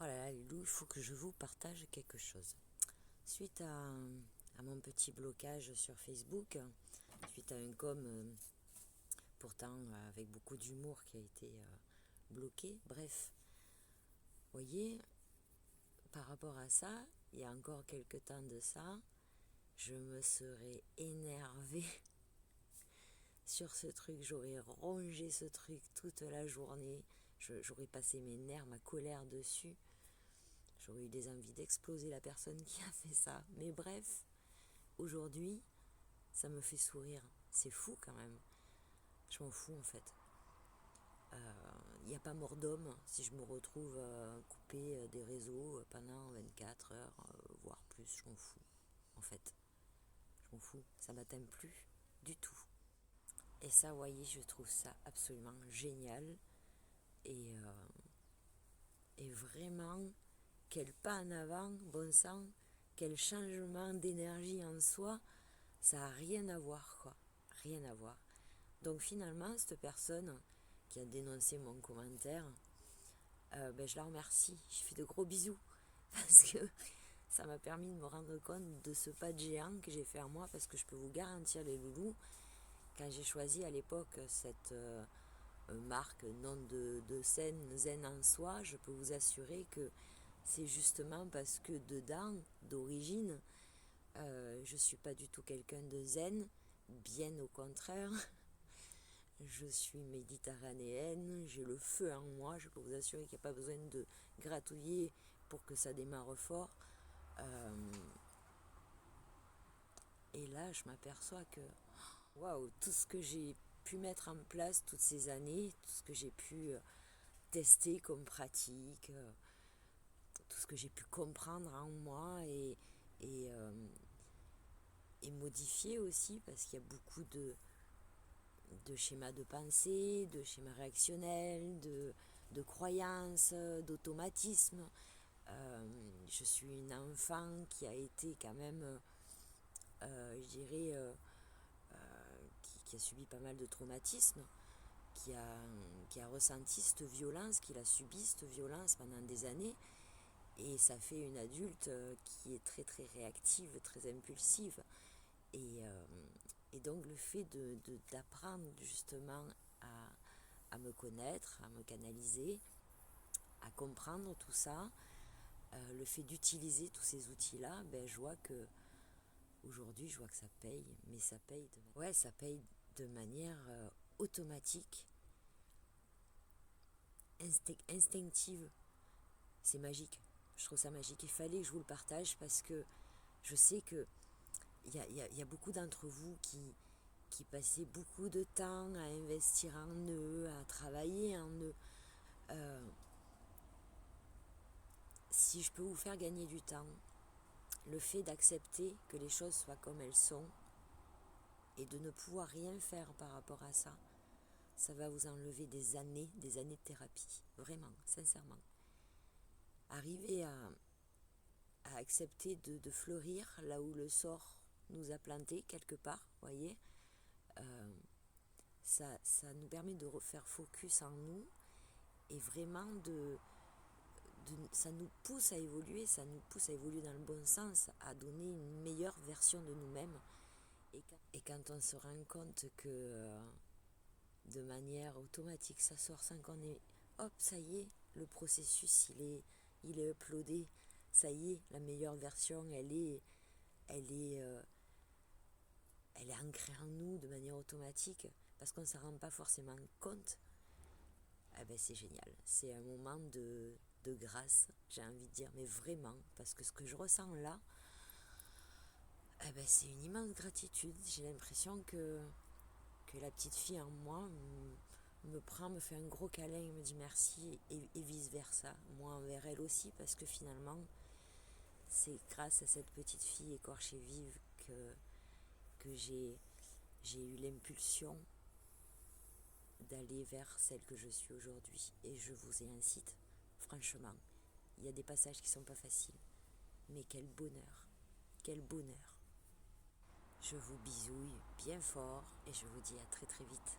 Oh là là, les loups, il faut que je vous partage quelque chose. Suite à mon petit blocage sur Facebook, suite à un com, pourtant avec beaucoup d'humour qui a été bloqué, bref, vous voyez, par rapport à ça, il y a encore quelques temps de ça, je me serais énervée sur ce truc, j'aurais rongé ce truc toute la journée, j'aurais passé mes nerfs, ma colère dessus. J'aurais eu des envies d'exploser la personne qui a fait ça. Mais bref, aujourd'hui, ça me fait sourire. C'est fou quand même. Je m'en fous en fait. Il n'y a pas mort d'homme si je me retrouve coupé des réseaux pendant 24 heures, voire plus. Je m'en fous en fait. Je m'en fous. Ça m'atteint plus du tout. Et ça, vous voyez, je trouve ça absolument génial. Et vraiment, quel pas en avant, bon sang, quel changement d'énergie en soi, ça n'a rien à voir, quoi. Rien à voir. Donc finalement, cette personne qui a dénoncé mon commentaire, je la remercie. Je fais de gros bisous parce que ça m'a permis de me rendre compte de ce pas de géant que j'ai fait en moi, parce que je peux vous garantir, les loulous, quand j'ai choisi à l'époque cette marque non de scène zen en soi, je peux vous assurer que c'est justement parce que dedans, d'origine, je suis pas du tout quelqu'un de zen, bien au contraire. Je suis méditerranéenne, j'ai le feu en moi, je peux vous assurer qu'il n'y a pas besoin de gratouiller pour que ça démarre fort. Et là, je m'aperçois que, waouh, tout ce que j'ai pu mettre en place toutes ces années, tout ce que j'ai pu tester comme pratique, tout ce que j'ai pu comprendre en moi et, euh, et modifier aussi, parce qu'il y a beaucoup de schémas de pensée, de schémas réactionnels, de croyances, d'automatismes. Je suis une enfant qui a été quand même, je dirais, qui a subi pas mal de traumatismes, qui a, qui a ressenti cette violence, qui a subi cette violence pendant des années. Et ça fait une adulte qui est très très réactive, très impulsive. Et, et donc le fait d'apprendre justement à me connaître, à me canaliser, à comprendre tout ça, le fait d'utiliser tous ces outils-là, je vois que aujourd'hui, je vois que ça paye, mais ça paye ça paye de manière automatique, instinctive. C'est magique. Je trouve ça magique. Il fallait que je vous le partage parce que je sais que il y a beaucoup d'entre vous qui passaient beaucoup de temps à investir en eux, à travailler en eux. Si je peux vous faire gagner du temps, le fait d'accepter que les choses soient comme elles sont et de ne pouvoir rien faire par rapport à ça, ça va vous enlever des années de thérapie. Vraiment, sincèrement. Arriver à accepter de fleurir là où le sort nous a plantés quelque part, voyez, ça nous permet de refaire focus en nous et vraiment ça nous pousse à évoluer, dans le bon sens, à donner une meilleure version de nous-mêmes. Et quand on se rend compte que de manière automatique ça sort sans qu'on ait, hop, ça y est, le processus il est uploadé, ça y est, la meilleure version elle est, euh, elle est ancrée en nous de manière automatique parce qu'on ne s'en rend pas forcément compte. C'est génial, c'est un moment de grâce, j'ai envie de dire, mais vraiment, parce que ce que je ressens là, c'est une immense gratitude. J'ai l'impression que la petite fille en moi me prend, me fait un gros câlin et me dit merci, et vice versa, moi envers elle aussi, parce que finalement c'est grâce à cette petite fille écorchée vive que j'ai eu l'impulsion d'aller vers celle que je suis aujourd'hui. Et je vous y incite, franchement, il y a des passages qui sont pas faciles, mais quel bonheur, quel bonheur. Je vous bisouille bien fort et je vous dis à très très vite.